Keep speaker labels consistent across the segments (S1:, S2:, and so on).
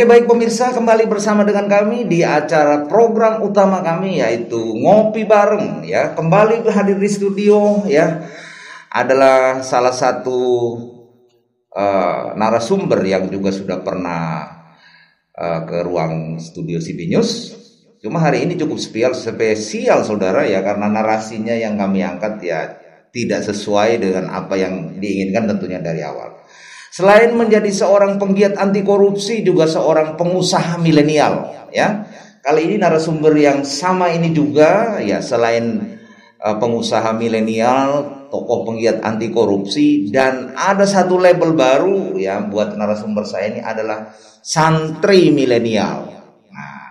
S1: Oke, baik pemirsa, kembali bersama dengan kami di acara program utama kami yaitu Ngopi Bareng ya. Kembali hadir di studio ya adalah salah satu narasumber yang juga sudah pernah ke ruang studio CB News. Cuma hari ini cukup spesial saudara ya, karena narasinya yang kami angkat ya tidak sesuai dengan apa yang diinginkan tentunya dari awal. Selain menjadi seorang penggiat anti korupsi, juga seorang pengusaha milenial ya. Kali ini narasumber yang sama ini juga ya, selain pengusaha milenial, tokoh penggiat anti korupsi, dan ada satu label baru ya buat narasumber saya ini adalah santri milenial. Nah,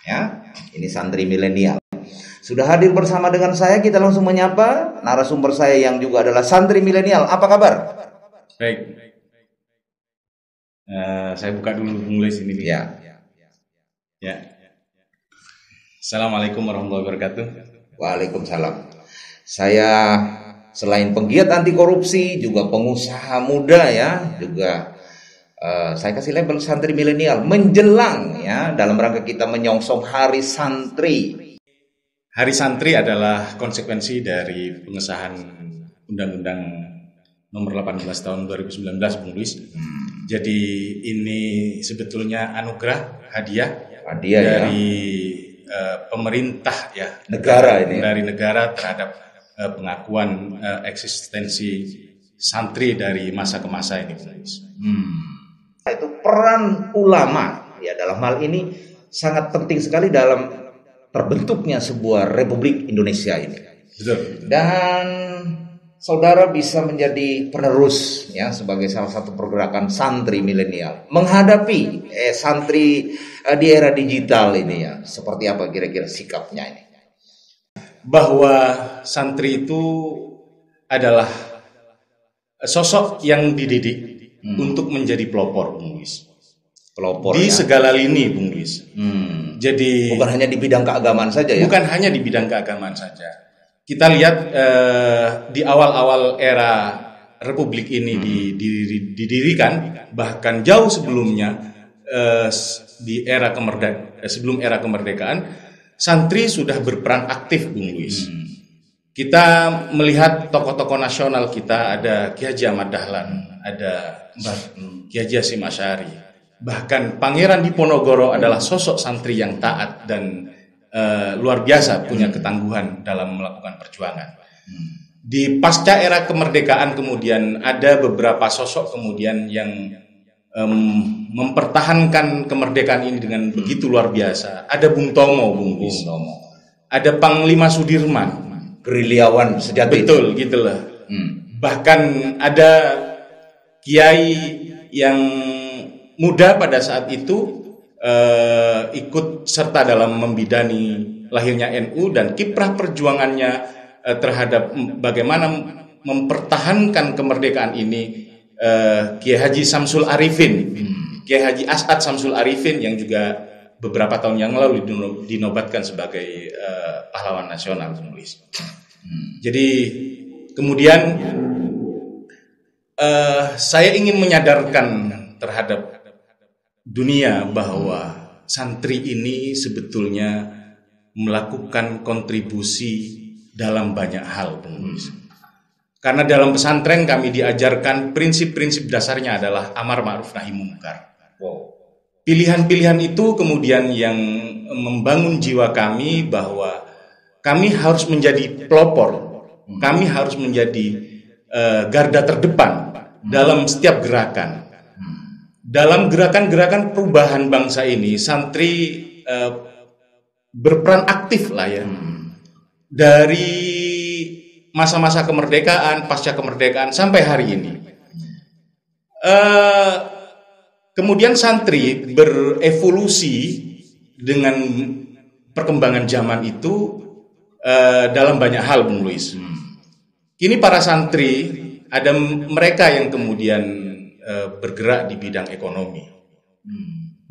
S1: ya, ini santri milenial. Sudah hadir bersama dengan saya, kita langsung menyapa narasumber saya yang juga adalah santri milenial. Apa kabar?
S2: Baik. Saya buka dulu penulis ini.
S1: Ya.
S2: Assalamualaikum warahmatullahi wabarakatuh.
S1: Waalaikumsalam. Saya selain penggiat anti korupsi juga pengusaha muda ya, juga saya kasih label santri milenial menjelang ya dalam rangka kita menyongsong Hari Santri.
S2: Hari Santri adalah konsekuensi dari pengesahan Undang-Undang Nomor 18 tahun 2019, Bung Luis. Jadi ini sebetulnya anugerah hadiah dari pemerintah ya,
S1: negara ini.
S2: Dari negara terhadap pengakuan eksistensi santri dari masa ke masa ini, Bung Luis.
S1: Itu peran ulama ya dalam hal ini sangat penting sekali dalam terbentuknya sebuah Republik Indonesia ini.
S2: Betul.
S1: Dan saudara bisa menjadi penerus ya sebagai salah satu pergerakan santri milenial menghadapi santri di era digital ini ya. Seperti apa kira-kira sikapnya ini?
S2: Bahwa santri itu adalah sosok yang dididik untuk menjadi pelopor, Bung Luis.
S1: Pelopor
S2: di
S1: ya?
S2: Segala lini, Bung Luis. Jadi
S1: bukan hanya di bidang keagamaan saja ya?
S2: Bukan hanya di bidang keagamaan saja. Kita lihat di awal-awal era Republik ini didirikan, bahkan jauh sebelumnya di era sebelum era kemerdekaan, santri sudah berperan aktif, Bung Luis. Kita melihat tokoh-tokoh nasional kita, ada Ki Haji Ahmad Dahlan, ada Ki Haji Hasyim Asy'ari, bahkan Pangeran Diponegoro adalah sosok santri yang taat dan luar biasa punya ketangguhan dalam melakukan perjuangan. Di pasca era kemerdekaan kemudian ada beberapa sosok kemudian yang mempertahankan kemerdekaan ini dengan begitu luar biasa. Ada Bung Tomo, Bung Luis. Ada Panglima Sudirman,
S1: gerilyawan sejati.
S2: Betul, gitulah. Bahkan ada kiai yang muda pada saat itu ikut serta dalam membidani lahirnya NU dan kiprah perjuangannya terhadap bagaimana mempertahankan kemerdekaan ini. Kiai Haji Samsul Arifin, Kiai Haji As'ad Samsul Arifin yang juga beberapa tahun yang lalu dinobatkan sebagai pahlawan nasional, penulis. Jadi kemudian saya ingin menyadarkan terhadap dunia bahwa santri ini sebetulnya melakukan kontribusi dalam banyak hal, penulis. Karena dalam pesantren kami diajarkan prinsip-prinsip dasarnya adalah amar ma'ruf nahi munkar. Pilihan-pilihan itu kemudian yang membangun jiwa kami bahwa kami harus menjadi pelopor, kami harus menjadi garda terdepan dalam setiap gerakan. Dalam gerakan-gerakan perubahan bangsa ini, santri berperan aktif lah ya. Dari masa-masa kemerdekaan, pasca kemerdekaan sampai hari ini. Kemudian santri berevolusi dengan perkembangan zaman itu dalam banyak hal, Bung Luis. Kini para santri, ada mereka yang kemudian bergerak di bidang ekonomi.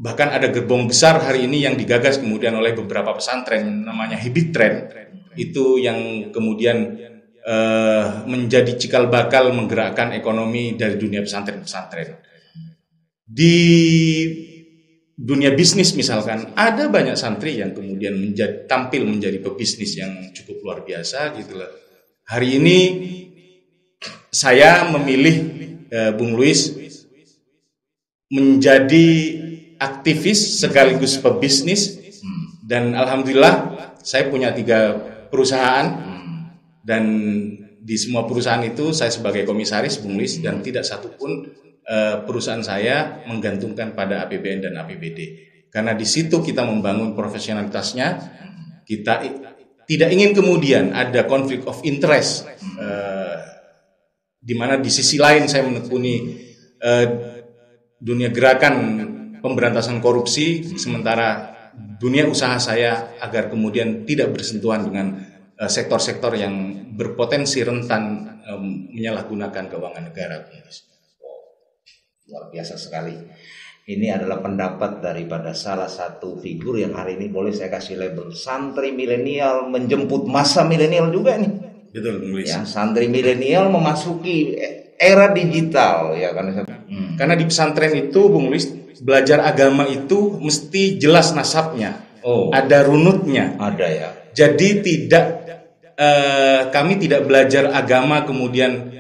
S2: Bahkan ada gerbong besar hari ini yang digagas kemudian oleh beberapa pesantren, namanya Habit Trend. Itu yang kemudian menjadi cikal bakal menggerakkan ekonomi dari dunia pesantren-pesantren. Di dunia bisnis misalkan, ada banyak santri yang kemudian tampil menjadi pebisnis yang cukup luar biasa gitu loh. Hari ini saya memilih Bung Luis menjadi aktivis sekaligus pebisnis, dan alhamdulillah saya punya 3 perusahaan, dan di semua perusahaan itu saya sebagai komisaris, Bung Luis, dan tidak satupun perusahaan saya menggantungkan pada APBN dan APBD, karena di situ kita membangun profesionalitasnya. Kita tidak ingin kemudian ada konflik of interest, di mana di sisi lain saya menekuni dunia gerakan pemberantasan korupsi, sementara dunia usaha saya agar kemudian tidak bersentuhan dengan sektor-sektor yang berpotensi rentan menyalahgunakan keuangan negara.
S1: Luar biasa sekali. Ini adalah pendapat daripada salah satu figur yang hari ini boleh saya kasih label santri milenial menjemput masa milenial juga nih.
S2: Betul, Bung Luis.
S1: Ya, santri milenial memasuki era digital ya kan.
S2: Karena di pesantren itu, Bung Luis, belajar agama itu mesti jelas nasabnya. Ada runutnya.
S1: Ada ya.
S2: Jadi kami tidak belajar agama kemudian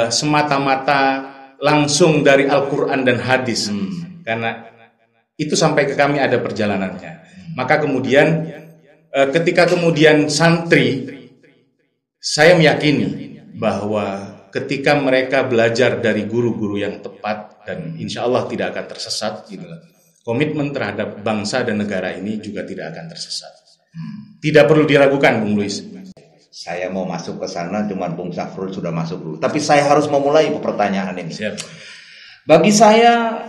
S2: semata-mata langsung dari Al-Quran dan hadis, karena itu sampai ke kami ada perjalanannya. Maka kemudian ketika kemudian santri, saya meyakini bahwa ketika mereka belajar dari guru-guru yang tepat, dan insya Allah tidak akan tersesat gitu, komitmen terhadap bangsa dan negara ini juga tidak akan tersesat. Tidak perlu diragukan, Bung Luis.
S1: Saya mau masuk ke sana, cuman Bung Safrul sudah masuk dulu. Tapi saya harus memulai pertanyaan ini.
S2: Siap.
S1: Bagi saya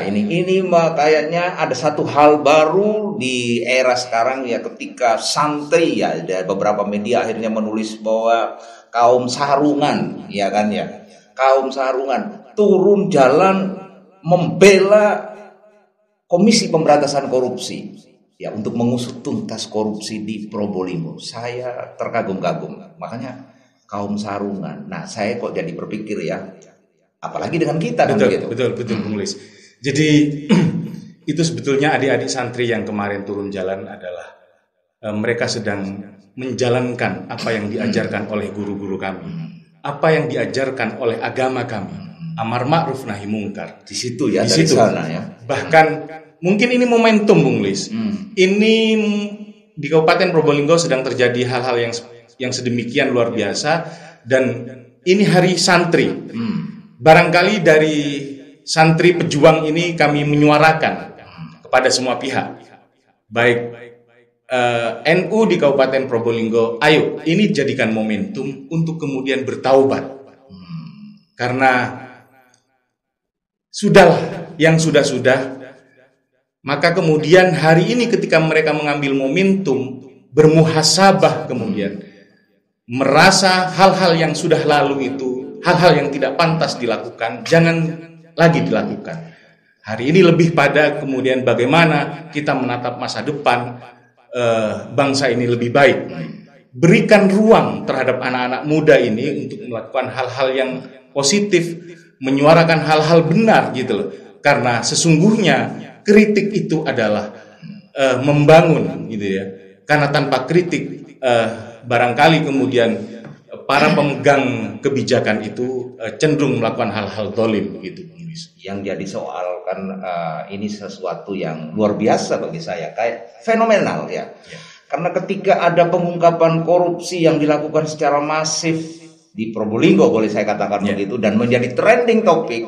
S1: ini kayaknya ada satu hal baru di era sekarang ya, ketika santri ya, ada beberapa media akhirnya menulis bahwa kaum sarungan ya kan ya, kaum sarungan turun jalan membela Komisi Pemberantasan Korupsi ya, untuk mengusut tuntas korupsi di Probolinggo. Saya terkagum-kagum. Makanya kaum sarungan. Nah, saya kok jadi berpikir ya, apalagi dengan kita kan begitu.
S2: Betul, Bung Luis. Jadi itu sebetulnya adik-adik santri yang kemarin turun jalan adalah mereka sedang menjalankan apa yang diajarkan oleh guru-guru kami, apa yang diajarkan oleh agama kami, amar ma'ruf nahi mungkar.
S1: Di situ ya,
S2: di
S1: dari
S2: situ.
S1: Sana ya.
S2: Bahkan mungkin ini momentum, Bung Luis. Ini di Kabupaten Probolinggo sedang terjadi hal-hal yang sedemikian luar biasa, dan ini hari santri. Barangkali dari santri pejuang ini kami menyuarakan kepada semua pihak, baik NU di Kabupaten Probolinggo, ayo ini jadikan momentum untuk kemudian bertaubat. Karena sudahlah yang sudah-sudah. Maka kemudian hari ini ketika mereka mengambil momentum bermuhasabah, kemudian merasa hal-hal yang sudah lalu itu, hal-hal yang tidak pantas dilakukan, jangan lagi dilakukan. Hari ini lebih pada kemudian bagaimana kita menatap masa depan bangsa ini lebih baik. Berikan ruang terhadap anak-anak muda ini untuk melakukan hal-hal yang positif, menyuarakan hal-hal benar gitu loh. Karena sesungguhnya kritik itu adalah membangun gitu ya. Karena tanpa kritik barangkali kemudian para pemegang kebijakan itu cenderung melakukan hal-hal dolim begitu.
S1: Yang jadi soal kan ini sesuatu yang luar biasa bagi saya, kayak fenomenal ya. Karena ketika ada pengungkapan korupsi yang dilakukan secara masif di Probolinggo, boleh saya katakan begitu, dan menjadi trending topik,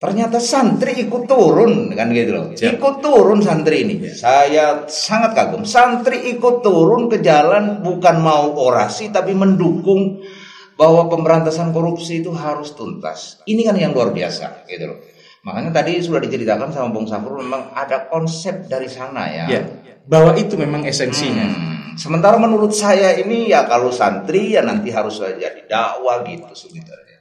S1: ternyata santri ikut turun kan gitu loh. Ikut turun santri ini. Saya sangat kagum. Santri ikut turun ke jalan bukan mau orasi tapi mendukung bahwa pemberantasan korupsi itu harus tuntas. Ini kan yang luar biasa gitu loh. Makanya tadi sudah diceritakan sama Bung Safrul, memang ada konsep dari sana ya.
S2: Bahwa itu memang esensinya.
S1: Sementara menurut saya ini ya, kalau santri ya nanti harus jadi dakwah gitu sebenarnya.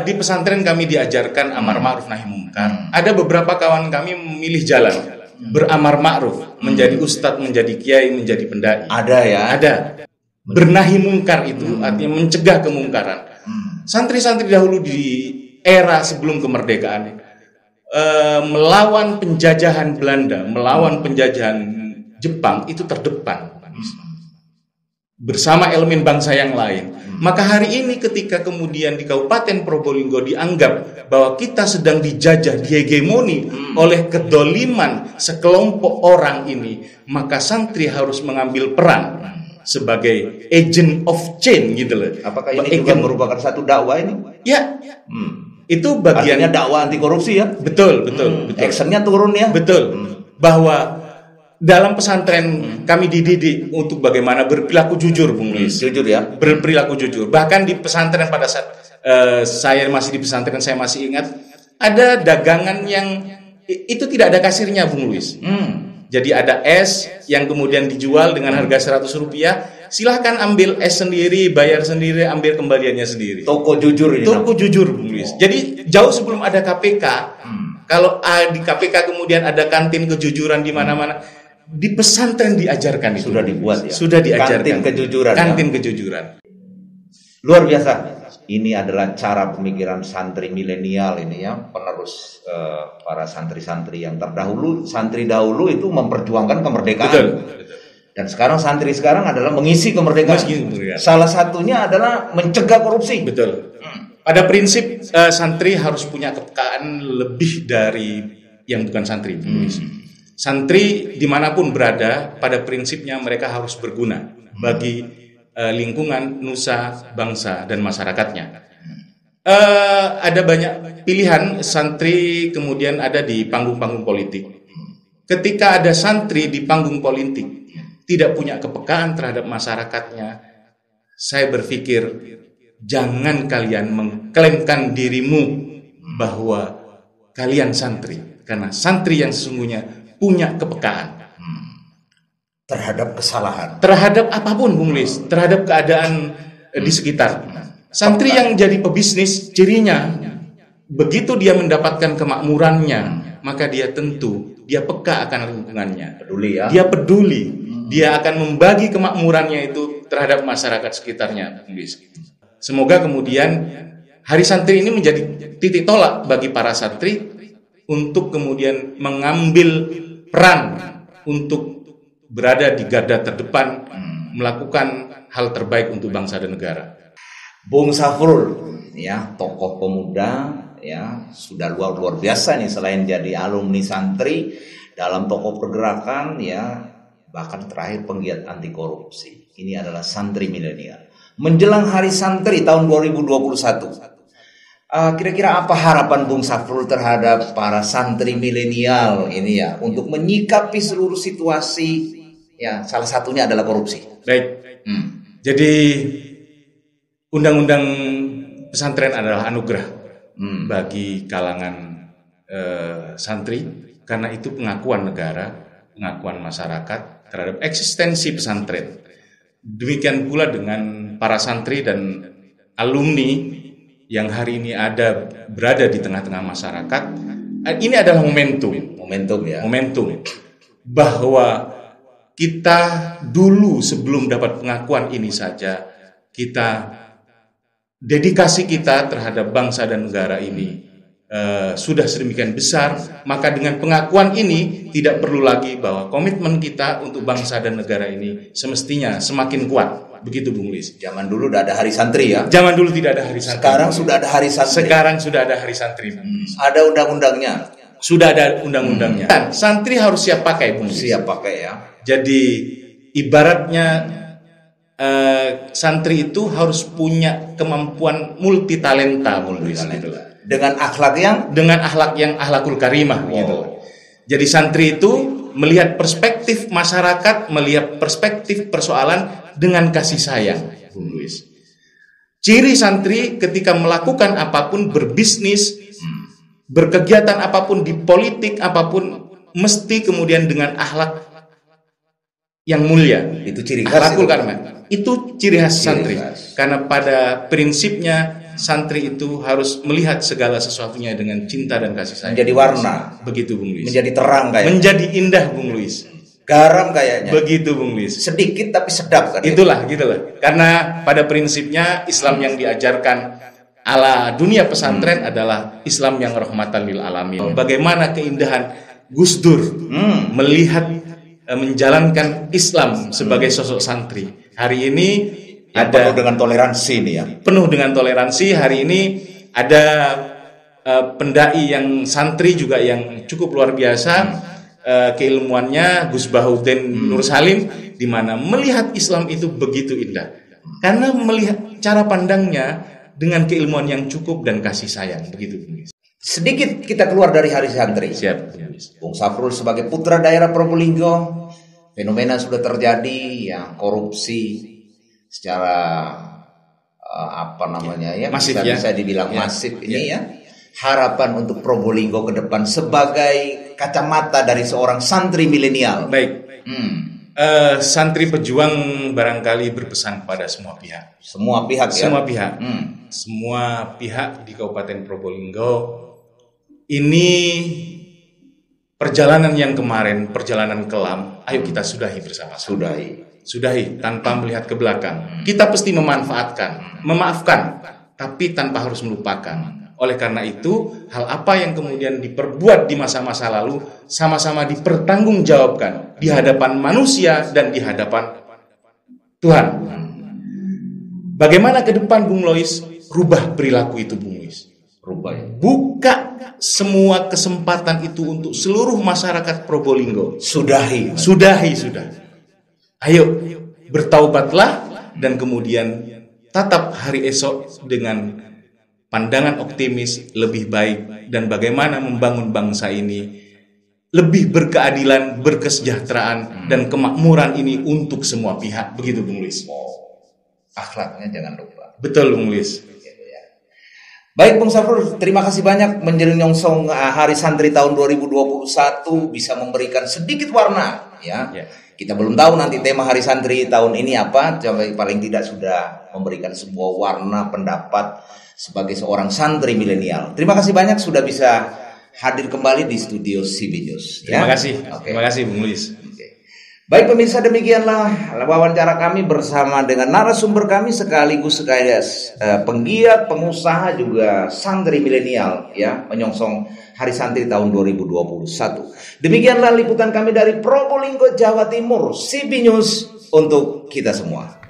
S2: Di pesantren kami diajarkan amar ma'ruf nahi mungkar. Ada beberapa kawan kami memilih jalan beramar ma'ruf, menjadi ustadz, menjadi kiai, menjadi pendai.
S1: Ada ya?
S2: Ada. Bernahi mungkar itu artinya mencegah kemungkaran. Santri-santri dahulu di era sebelum kemerdekaan melawan penjajahan Belanda, melawan penjajahan Jepang itu terdepan bersama elemen bangsa yang lain. Maka hari ini ketika kemudian di Kabupaten Probolinggo dianggap bahwa kita sedang dijajah, dihegemoni oleh kedoliman sekelompok orang ini, maka santri harus mengambil peran sebagai agent of change gitu loh.
S1: Apakah ini juga merupakan satu dakwah ini?
S2: Ya. Itu bagian
S1: artinya dakwah anti korupsi ya?
S2: Betul.
S1: Actionnya turun ya?
S2: Betul. Bahwa dalam pesantren kami dididik untuk bagaimana berperilaku jujur, Bung Luis.
S1: Jujur ya?
S2: Berperilaku jujur. Bahkan di pesantren pada saat saya masih di pesantren, saya masih ingat ada dagangan yang itu tidak ada kasirnya, Bung Luis. Jadi ada es yang kemudian dijual dengan harga Rp100. Silahkan ambil es sendiri, bayar sendiri, ambil kembaliannya sendiri.
S1: Toko jujur ini.
S2: Toko jujur, Bung Luis. Jadi jauh sebelum ada KPK, kalau di KPK kemudian ada kantin kejujuran di mana-mana, di pesantren diajarkan itu.
S1: Sudah dibuat ya.
S2: Sudah diajarkan.
S1: Kantin kejujuran.
S2: Kantin kejujuran.
S1: Luar biasa. Ini adalah cara pemikiran santri milenial ini ya, penerus para santri-santri yang terdahulu. Santri dahulu itu memperjuangkan kemerdekaan.
S2: Betul.
S1: Dan sekarang santri sekarang adalah mengisi kemerdekaan. Salah satunya adalah mencegah korupsi.
S2: Betul. Pada prinsip santri harus punya kepekaan lebih dari yang bukan santri. Santri dimanapun berada, pada prinsipnya mereka harus berguna bagi lingkungan, nusa, bangsa, dan masyarakatnya. Ada banyak pilihan santri kemudian ada di panggung-panggung politik. Ketika ada santri di panggung politik tidak punya kepekaan terhadap masyarakatnya, saya berpikir jangan kalian mengklaimkan dirimu bahwa kalian santri, karena santri yang sesungguhnya punya kepekaan
S1: terhadap kesalahan,
S2: terhadap apapun, Bung Lis, terhadap keadaan di sekitar. Santri yang jadi pebisnis, cirinya begitu dia mendapatkan kemakmurannya, maka dia tentu dia peka akan lingkungannya,
S1: peduli ya.
S2: Dia peduli, dia akan membagi kemakmurannya itu terhadap masyarakat sekitarnya, Bung Lis. Semoga kemudian Hari Santri ini menjadi titik tolak bagi para santri untuk kemudian mengambil peran untuk berada di garda terdepan, melakukan hal terbaik untuk bangsa dan negara.
S1: Bung Safrul, ya, tokoh pemuda, ya, sudah luar biasa nih, selain jadi alumni santri, dalam tokoh pergerakan, ya, bahkan terakhir penggiat anti korupsi. Ini adalah santri milenial. Menjelang Hari Santri tahun 2021, kira-kira apa harapan Bung Safrul terhadap para santri milenial ini ya, untuk menyikapi seluruh situasi, ya, salah satunya adalah korupsi.
S2: Baik. Jadi Undang-Undang Pesantren adalah anugerah bagi kalangan santri, karena itu pengakuan negara, pengakuan masyarakat terhadap eksistensi pesantren. Demikian pula dengan para santri dan alumni yang hari ini berada di tengah-tengah masyarakat. Ini adalah momentum bahwa kita dulu sebelum dapat pengakuan ini saja, dedikasi kita terhadap bangsa dan negara ini sudah sedemikian besar, maka dengan pengakuan ini tidak perlu lagi bahwa komitmen kita untuk bangsa dan negara ini semestinya semakin kuat. Begitu, Bung Lis.
S1: Zaman dulu udah ada Hari Santri ya.
S2: Zaman dulu tidak ada Hari Santri.
S1: Sekarang sudah ada Hari Santri.
S2: Sekarang sudah ada Hari Santri.
S1: Ada undang-undangnya.
S2: Sudah ada undang-undangnya. Dan santri harus siap pakai, Bung Lis.
S1: Siap pakai ya.
S2: Jadi ibaratnya santri itu harus punya kemampuan multi talenta, Bung Lis.
S1: Dengan akhlak yang
S2: akhlakul karimah gitu. Jadi santri itu melihat perspektif masyarakat, melihat perspektif persoalan dengan kasih sayang, Bung Luis. Ciri santri ketika melakukan apapun, berbisnis, berkegiatan apapun, di politik apapun, mesti kemudian dengan akhlak yang mulia.
S1: Itu ciri khas.
S2: Akhlakul karimah. Itu ciri khas santri. Karena pada prinsipnya santri itu harus melihat segala sesuatunya dengan cinta dan kasih sayang.
S1: Menjadi warna.
S2: Begitu, Bung Luis.
S1: Menjadi terang kayaknya.
S2: Menjadi indah, Bung Luis.
S1: Garam kayaknya.
S2: Begitu, Bung Luis.
S1: Sedikit tapi sedap kan.
S2: Itulah. Karena pada prinsipnya Islam yang diajarkan ala dunia pesantren adalah Islam yang rahmatan lil alamin. Bagaimana keindahan Gus Dur melihat menjalankan Islam sebagai sosok santri. Hari ini
S1: yang
S2: ada
S1: penuh dengan toleransi nih ya.
S2: Penuh dengan toleransi. Hari ini ada pendai yang santri juga yang cukup luar biasa keilmuannya, Gus Bahuddin Nur Salim, di mana melihat Islam itu begitu indah. Karena melihat cara pandangnya dengan keilmuan yang cukup dan kasih sayang, begitu.
S1: Sedikit kita keluar dari hari santri.
S2: Siap.
S1: Bung Safrul sebagai putra daerah Probolinggo, fenomena sudah terjadi yang korupsi secara
S2: masif,
S1: bisa dibilang masif ini ya. Harapan untuk Probolinggo ke depan sebagai kacamata dari seorang santri milenial.
S2: Baik. Santri pejuang barangkali berpesan kepada semua pihak.
S1: Semua pihak ya.
S2: Semua pihak di Kabupaten Probolinggo. Ini perjalanan yang kemarin, perjalanan kelam, ayo kita sudahi bersama-sama. Sudahi tanpa melihat ke belakang. Kita pasti memaafkan, tapi tanpa harus melupakan. Oleh karena itu, hal apa yang kemudian diperbuat di masa-masa lalu sama-sama dipertanggungjawabkan di hadapan manusia dan di hadapan Tuhan. Bagaimana ke depan, Bung Lois? Rubah perilaku itu, Bung Lois. Buka semua kesempatan itu untuk seluruh masyarakat Probolinggo.
S1: Sudah.
S2: Ayo bertaubatlah dan kemudian tatap hari esok dengan pandangan optimis, lebih baik, dan bagaimana membangun bangsa ini lebih berkeadilan, berkesejahteraan, dan kemakmuran ini untuk semua pihak. Begitu, Bung Lis.
S1: Akhlaknya jangan lupa.
S2: Betul, Bung Lis.
S1: Baik, Bung Safrul, terima kasih banyak menyongsong Hari Santri tahun 2021 bisa memberikan sedikit warna ya. Kita belum tahu nanti tema Hari Santri tahun ini apa, paling tidak sudah memberikan sebuah warna pendapat sebagai seorang santri milenial. Terima kasih banyak sudah bisa hadir kembali di studio CB News.
S2: Terima kasih. Terima kasih, Bung Lis.
S1: Baik pemirsa, demikianlah wawancara kami bersama dengan narasumber kami sekaligus penggiat, pengusaha juga santri milenial ya, menyongsong Hari Santri tahun 2021. Demikianlah liputan kami dari Probolinggo, Jawa Timur, CB News untuk kita semua.